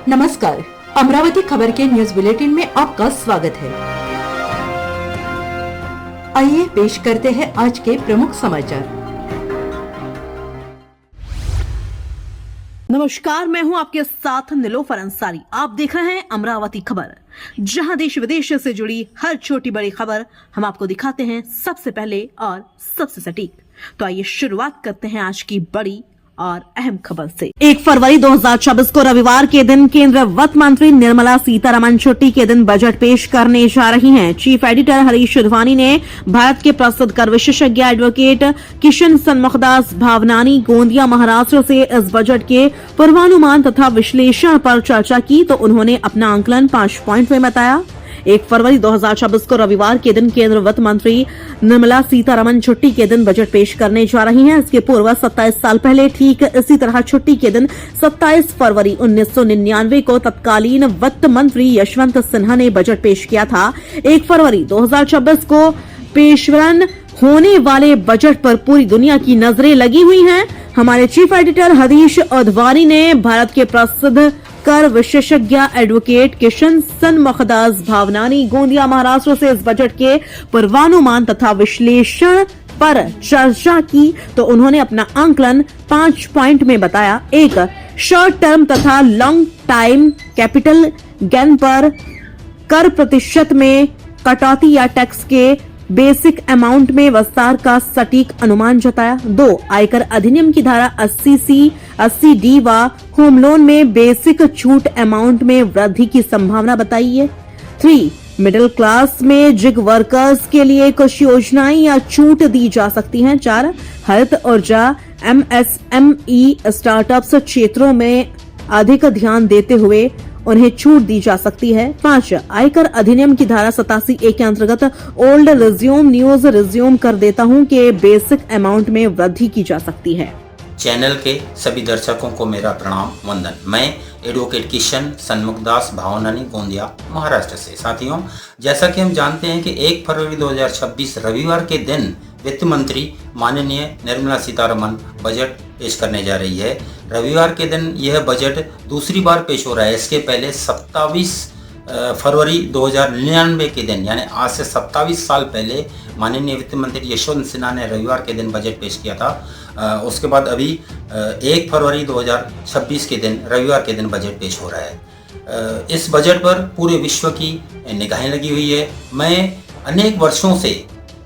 नमस्कार, अमरावती खबर के न्यूज बुलेटिन में आपका स्वागत है। आइए पेश करते हैं आज के प्रमुख समाचार। नमस्कार, मैं हूं आपके साथ नीलोफर अंसारी। आप देख रहे हैं अमरावती खबर, जहां देश विदेश से जुड़ी हर छोटी बड़ी खबर हम आपको दिखाते हैं सबसे पहले और सबसे सटीक। तो आइए शुरुआत करते हैं आज की बड़ी और अहम खबर से। 1 फरवरी 2024 को रविवार के दिन केंद्रीय वित्त मंत्री निर्मला सीतारमण छुट्टी के दिन बजट पेश करने जा रही हैं। चीफ एडिटर हरीश उद्वानी ने भारत के प्रसिद्ध कर विशेषज्ञ एडवोकेट किशन सन्मुखदास भावनानी गोंदिया महाराष्ट्र से इस बजट के पूर्वानुमान तथा विश्लेषण पर चर्चा की तो उन्होंने अपना आंकलन 5 पॉइंट में बताया। 1 फरवरी 2024 को रविवार के दिन केंद्रीय वित्त मंत्री निर्मला सीतारमण छुट्टी के दिन बजट पेश करने जा रही हैं। इसके पूर्व 27 साल पहले ठीक इसी तरह छुट्टी के दिन 27 फरवरी 1999 को तत्कालीन वित्त मंत्री यशवंत सिन्हा ने बजट पेश किया था। 1 फरवरी 2024 को पेशरन होने वाले बजट पर पूरी दुनिया की नजरें लगी हुई हैं। हमारे चीफ एडिटर हरीश उद्वानी ने भारत के प्रसिद्ध कर विशेषज्ञ एडवोकेट किशन सन्मुखदास भावनानी गोंदिया महाराष्ट्र से इस बजट के पूर्वानुमान तथा विश्लेषण पर चर्चा की तो उन्होंने अपना आंकलन 5 पॉइंट में बताया। 1, शॉर्ट टर्म तथा लॉन्ग टाइम कैपिटल गेन पर कर प्रतिशत में कटौती या टैक्स के बेसिक अमाउंट में विस्तार का सटीक अनुमान जताया। 2, आयकर अधिनियम की धारा 80C, 80D व होम लोन में बेसिक छूट अमाउंट में वृद्धि की संभावना बताई है। 3, मिडिल क्लास में जिग वर्कर्स के लिए कुछ योजनाएं या छूट दी जा सकती हैं। 4, हरित ऊर्जा MSME स्टार्टअप्स क्षेत्रों में अधिक ध्यान देते हुए उन्हें छूट दी जा सकती है। 5, आयकर अधिनियम की धारा 87A के अंतर्गत ओल्ड रिज्यूम न्यूज रिज्यूम कर देता हूं कि बेसिक अमाउंट में वृद्धि की जा सकती है। चैनल के सभी दर्शकों को मेरा प्रणाम वंदन। मैं एडवोकेट किशन सन्मुखदास भावनानी गोंदिया महाराष्ट्र से। साथियों, जैसा कि हम जानते हैं कि 1 फरवरी 2026 रविवार के दिन वित्त मंत्री माननीय निर्मला सीतारमण बजट पेश करने जा रही है। रविवार के दिन यह बजट दूसरी बार पेश हो रहा है। इसके पहले 27 फरवरी 2099 के दिन, यानी आज से 27 साल पहले माननीय वित्त मंत्री यशवंत सिन्हा ने रविवार के दिन बजट पेश किया था। उसके बाद अभी 1 फरवरी 2026 के दिन रविवार के दिन बजट पेश हो रहा है। इस बजट पर पूरे विश्व की निगाहें लगी हुई है। मैं अनेक वर्षों से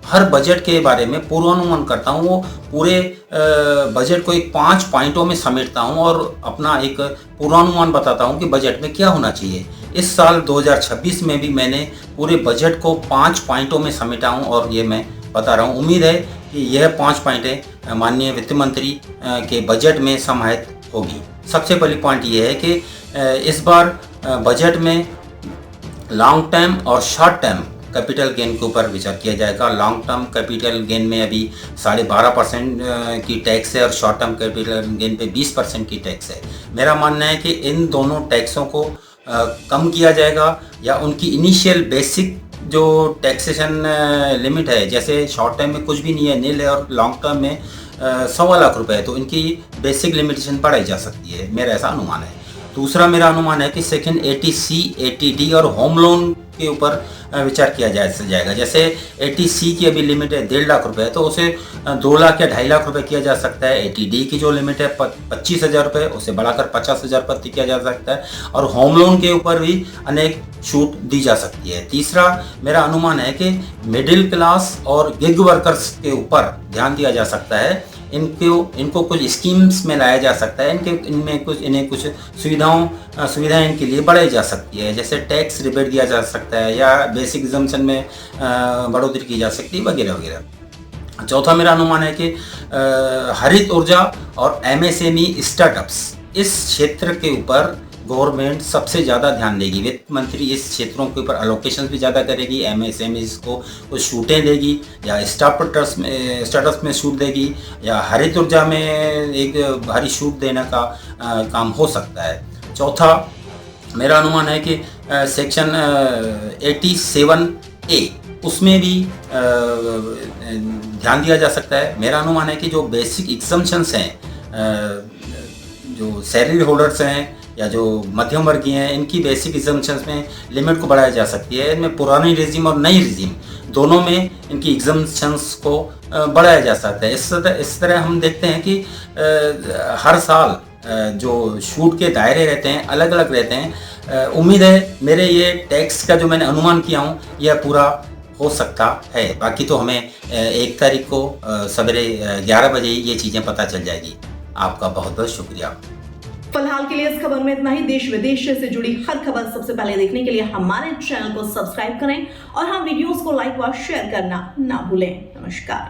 हर बजट के बारे में पूर्वानुमान करता हूँ। वो पूरे बजट को एक 5 पॉइंटों में समेटता हूँ और अपना एक पूर्वानुमान बताता हूँ कि बजट में क्या होना चाहिए। इस साल 2026 में भी मैंने पूरे बजट को 5 पॉइंटों में समेटा हूँ और ये मैं बता रहा हूँ। उम्मीद है कि यह 5 पॉइंटें माननीय वित्त मंत्री के बजट में समाहित होगी। सबसे पहली पॉइंट ये है कि इस बार बजट में लॉन्ग टर्म और शॉर्ट टर्म कैपिटल गेन के ऊपर विचार किया जाएगा। लॉन्ग टर्म कैपिटल गेन में अभी 12.5% की टैक्स है और शॉर्ट टर्म कैपिटल गेन पे 20% की टैक्स है। मेरा मानना है कि इन दोनों टैक्सों को कम किया जाएगा या उनकी इनिशियल बेसिक जो टैक्सेशन लिमिट है, जैसे शॉर्ट टर्म में कुछ भी नहीं है, नील है, और लॉन्ग टर्म में 1.25 लाख रुपए है, तो इनकी बेसिक लिमिटेशन बढ़ाई जा सकती है। मेरा ऐसा अनुमान है। दूसरा मेरा अनुमान है कि सेकंड 80C, 80D और होम लोन के ऊपर विचार किया जाएगा। जैसे 80C की अभी लिमिट है 1.5 लाख रुपए, तो उसे 2 लाख या 2.5 लाख रुपए किया जा सकता है। 80D की जो लिमिट है 25,000 रुपये, उसे बढ़ाकर 50,000 रुपये किया जा सकता है। और होम लोन के ऊपर भी अनेक छूट दी जा सकती है। तीसरा मेरा अनुमान है कि मिडिल क्लास और गिग वर्कर्स के ऊपर ध्यान दिया जा सकता है। इनको कुछ स्कीम्स में लाया जा सकता है। इन्हें कुछ सुविधाएं इनके लिए बढ़ाई जा सकती है, जैसे टैक्स रिबेट दिया जा सकता है या बेसिक एग्जम्पशन में बढ़ोतरी की जा सकती है, वगैरह वगैरह। चौथा मेरा अनुमान है कि हरित ऊर्जा और MSME स्टार्टअप्स, इस क्षेत्र के ऊपर गवर्नमेंट सबसे ज़्यादा ध्यान देगी। वित्त मंत्री इस क्षेत्रों के ऊपर अलोकेशन भी ज़्यादा करेगी। MSMEs को कुछ छूटें देगी या स्टार्टअप्स में छूट देगी या हरित ऊर्जा में एक भारी छूट देने का काम हो सकता है। चौथा मेरा अनुमान है कि सेक्शन 87A उसमें भी ध्यान दिया जा सकता है। मेरा अनुमान है कि जो बेसिक एग्जम्पशंस हैं, जो सैलरी होल्डर्स हैं या जो मध्यम वर्गीय हैं इनकी बेसिक एग्जामिशंस में लिमिट को बढ़ाया जा सकती है। इनमें पुरानी रिजीम और नई रिजीम दोनों में इनकी एग्जामिशंस को बढ़ाया जा सकता है। इस तरह हम देखते हैं कि हर साल जो छूट के दायरे रहते हैं अलग अलग रहते हैं। उम्मीद है मेरे ये टैक्स का जो मैंने अनुमान किया हूँ यह पूरा हो सकता है। बाकी तो हमें 1 तारीख को सवेरे 11 बजे ये चीज़ें पता चल जाएगी। आपका बहुत बहुत शुक्रिया। फिलहाल के लिए इस खबर में इतना ही। देश विदेश से जुड़ी हर खबर सबसे पहले देखने के लिए हमारे चैनल को सब्सक्राइब करें और हाँ, वीडियोस को लाइक व शेयर करना ना भूलें। नमस्कार।